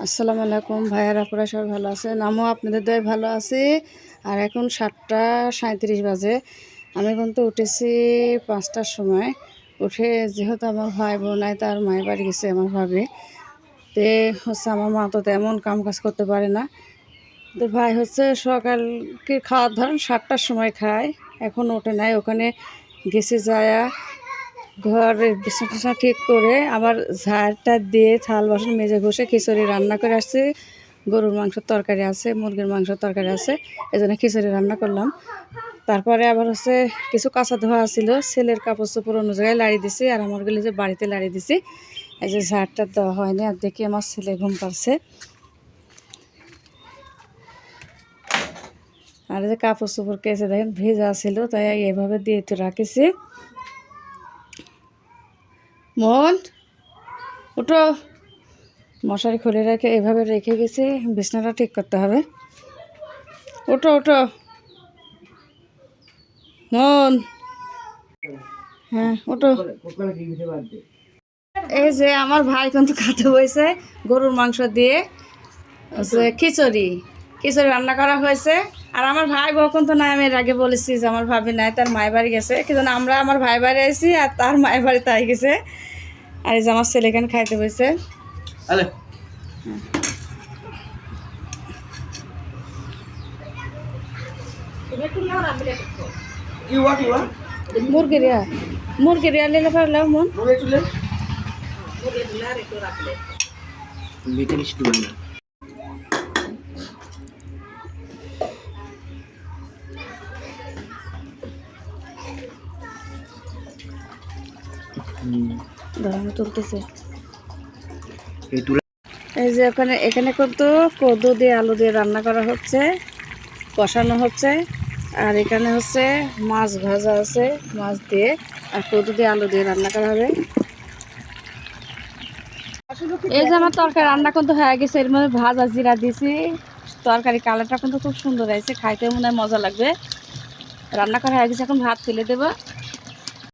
আসসালামু আলাইকুম ভাইয়ার আপুরা সবাই ভালো আছেন, আমিও আপনাদের দয়ে ভালো আছি। আর এখন 7:37 বাজে। আমি কিন্তু উঠেছি 5টার সময়। উঠে যেহেতু আমার ভাই বোন নাই, তার মায়ের বাড়ি গেছে আমার ভাবি। তে হচ্ছে আমার মা তো তেমন কাম কাজ করতে পারে না। তো ভাই হচ্ছে সকালকে খাওয়ার ধরেন 7টার সময় খায়, এখন ওঠে নাই। ওখানে গেছে যায়া ঘরের বিছানা ঠিক করে আবার ঝাড়টা দিয়ে থাল বাসন মেজে ঘষে খিচুড়ি রান্না করে আসছে। গরুর মাংসের তরকারি আছে, মুরগির মাংসের তরকারি আছে, এই জন্য খিচুড়ি রান্না করলাম। তারপরে আবার হচ্ছে কিছু কাঁচা ধোয়া ছিল, ছেলের কাপড় চোপড় অন্য জায়গায় লাড়ি দিছি, আর আমার গুলি যে বাড়িতে লাড়ি দিছি। এই যে ঝাড়টা দেওয়া হয়নি, আর দেখি আমার ছেলে ঘুম পাচ্ছে। আর এই যে কাপড় চোপড় কেচে দেখেন ভেজা ছিল, তাই এইভাবে দিয়ে তো রাখেছি। মন ওটো, মশারি খুলে রেখে এভাবে রেখে গেছি, বিছনাটা ঠিক করতে হবে। ওটো ওটো মন, হ্যাঁ ওটো। এই যে আমার ভাই কিন্তু খাতে বসে গরুর মাংস দিয়ে হচ্ছে খিচুড়ি খিচুড়ি রান্না করা হয়েছে। আর আমার ভাই বউ কিন্তু নাই, আমি এর আগে বলেছি যে আমার ভাবি নাই, তার মায়ের বাড়ি গেছে। কিন্তু আমরা আমার ভাই বাড়ি আইছি আর তার মায়ের বাড়ি তাই গেছে। আর এই যে আমার ছেলে এখানে খাইতে বসে। মুরগির লেলে পারলাম মন তুলতেছে। এই যে এখানে কিন্তু কদু দিয়ে আলু দিয়ে রান্না করা হচ্ছে, কষানো হচ্ছে। আর এখানে হচ্ছে মাছ ভাজা আছে, মাছ দিয়ে আর কদু দিয়ে আলু দিয়ে রান্না করা হবে। এই যে আমার তরকারি রান্না কিন্তু হয়ে গেছে, এর মধ্যে ভাজা জিরা দিছি। তরকারি কালারটা কিন্তু খুব সুন্দর হয়েছে, খাইতে মনে হয় মজা লাগবে। রান্না করা হয়ে গেছে, এখন ভাত তুলে দেবো।